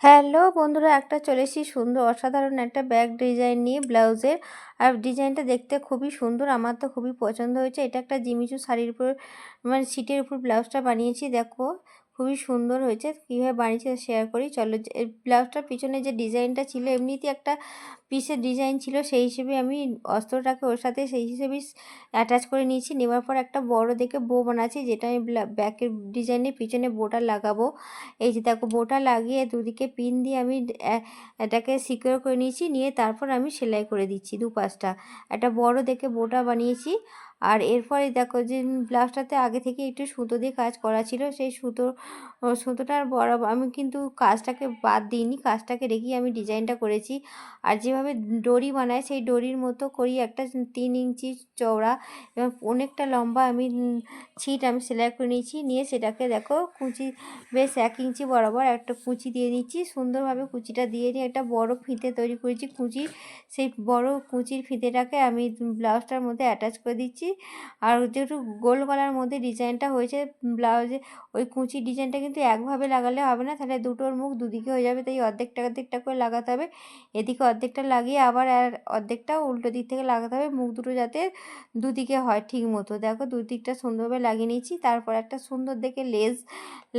Hello বন্ধুরা, একটা চলে এসেছি সুন্দর অসাধারণ একটা ব্যাগ ডিজাইন নিয়ে ব্লাউজের। আর ডিজাইনটা দেখতে খুবই সুন্দর, আমার তো খুবই পছন্দ হয়েছে। এটা একটা জিমিচু শাড়ির উপর মানে সিটের উপর ব্লাউজটা বানিয়েছি। দেখো খুবই সুন্দর হয়েছে। কীভাবে বানিয়েছি শেয়ার করি চলো। ব্লাউজটার পিছনে যে ডিজাইনটা ছিল এমনিতেই একটা পিসের ডিজাইন ছিল, সেই হিসেবে আমি অস্ত্রটাকে ওর সাথে সেই হিসেবেই অ্যাটাচ করে নিয়েছি। নেওয়ার পর একটা বড় দেখে বো বানাচ্ছি, যেটা আমি ব্যাকের ডিজাইনের পিছনে বোটা লাগাবো। এই যে দেখো বোটা লাগিয়ে দুদিকে পিন দিয়ে আমি এটাকে সিকিউর করে নিয়েছি। নিয়ে তারপর আমি সেলাই করে দিচ্ছি দুপাশটা। একটা বড় দেখে বোটা বানিয়েছি। আর এরপরে দেখো যে ব্লাউজটাতে আগে থেকে একটু সুতো দিয়ে কাজ করা ছিল, সেই সুতোটার বড় আমি কিন্তু কাজটাকে বাদ দিইনি, কাজটাকে রেখেই আমি ডিজাইনটা করেছি। আর যেভাবে ডরি বানায় সেই ডরির মতো করি একটা 3 ইঞ্চি চওড়া এবং অনেকটা লম্বা আমি ছিট আমি সেলাই করে নিয়েছি। নিয়ে সেটাকে দেখো কুচি বেশ 1 ইঞ্চি বরাবর একটা কুচি দিয়ে নিচ্ছি। সুন্দরভাবে কুচিটা দিয়ে নিয়ে একটা বড় ফিতে তৈরি করেছি কুচি, সেই বড় কুচির ফিতেটাকে আমি ব্লাউজটার মধ্যে অ্যাটাচ করে দিচ্ছি। আর যেহেতু গোল গলার মধ্যে ডিজাইনটা হয়েছে ব্লাউজে, ওই কুচির ডিজাইনটা কিন্তু একভাবে লাগালে হবে না, তাহলে দুটোর মুখ দুদিকে হয়ে যাবে। তাই অর্ধেকটা অর্ধেকটা করে লাগাতে হবে। এদিকে অর্ধেকটা লাগিয়ে আবার আর অর্ধেকটা উল্টো দিক থেকে লাগাতে হবে, মুখ দুটো যাতে দুদিকে হয় ঠিক মতো। দেখো দুদিকটা সুন্দরভাবে লাগিয়ে নিচ্ছি। তারপর একটা সুন্দর দেখে লেস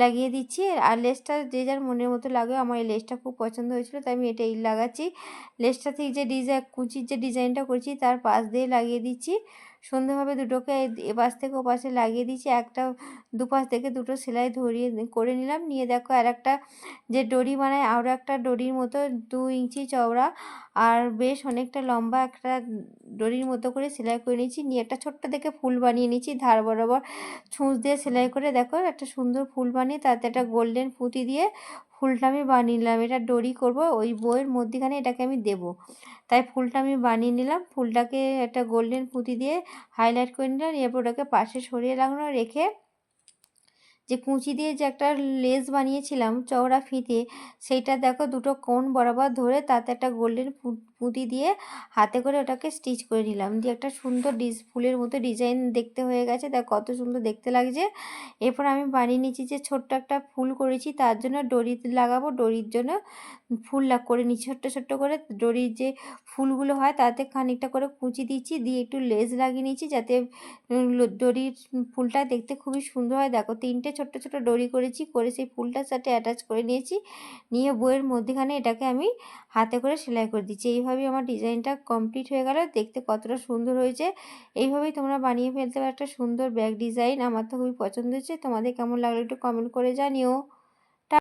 লাগিয়ে দিচ্ছি। আর লেসটা যে যার মনের মতো লাগে, আমার এই লেসটা খুব পছন্দ হয়েছিল তাই আমি এটাই লাগাচ্ছি। লেসটা ঠিক যে কুচির যে ডিজাইনটা করছি তার পাশ দিয়ে লাগিয়ে দিচ্ছি। সুন্দরভাবে দুটোকে এপাশ থেকে ওপাশে লাগিয়ে দিচ্ছি। একটা দুপাশ থেকে দুটো সেলাই ধরিয়ে করে নিলাম। নিয়ে দেখো আর একটা যে ডরি বানায় আরও একটা ডরির মতো 2 ইঞ্চি চওড়া আর বেশ অনেকটা লম্বা একটা ডরির মতো করে সেলাই করে নিয়েছি। নিয়ে একটা ছোট্ট দেখে ফুল বানিয়ে নিয়েছি ধার বরাবর ছুঁচ দিয়ে সেলাই করে। দেখো একটা সুন্দর ফুল বানিয়ে তাতে একটা গোল্ডেন পুঁতি দিয়ে ফুলটা আমি বানিয়ে নিলাম। এটা ডরি করব, ওই বইয়ের মধ্যেখানে এটাকে আমি দেব, তাই ফুলটা আমি বানিয়ে নিলাম। ফুলটাকে একটা গোল্ডেন পুঁতি দিয়ে হাইলাইট করে নিলাম। এরপর ওটাকে পাশে সরিয়ে রাখলাম, রেখে যে কুঁচি দিয়ে যে একটা লেস বানিয়েছিলাম চওড়া ফিতে, সেইটা দেখো দুটো কোণ বরাবর ধরে তাতে একটা গোল্ডেন পুঁতি দিয়ে হাতে করে ওটাকে স্টিচ করে নিলাম। দিয়ে একটা সুন্দর ফুলের মতো ডিজাইন দেখতে হয়ে গেছে। দেখো কত সুন্দর দেখতে লাগছে। এরপর আমি বানিয়ে নিচ্ছি যে ছোট্ট একটা ফুল করেছি, তার জন্য ডরি লাগাবো। ডরির জন্য ফুল করে নিচ্ছি ছোট্ট ছোট্ট করে। ডরির যে ফুলগুলো হয় তাতে খানিকটা করে কুচি দিচ্ছি, দিয়ে একটু লেস লাগিয়ে নিচ্ছি যাতে ডরির ফুলটা দেখতে খুবই সুন্দর হয়। দেখো 3টে ছোট্ট ছোট্ট ডরি করেছি, করে সেই ফুলটার সাথে অ্যাটাচ করে নিয়েছি। নিয়ে বইয়ের মধ্যেখানে এটাকে আমি হাতে করে সেলাই করে দিচ্ছি। এইভাবেই আমার ডিজাইনটা কমপ্লিট হয়ে গেল। দেখতে কতটা সুন্দর হয়েছে। এইভাবেই তোমরা বানিয়ে ফেলতে পারো একটা সুন্দর ব্যাগ ডিজাইন। আমার তো খুবই পছন্দ হয়েছে। তোমাদের কেমন লাগলো একটু কমেন্ট করে জানিও।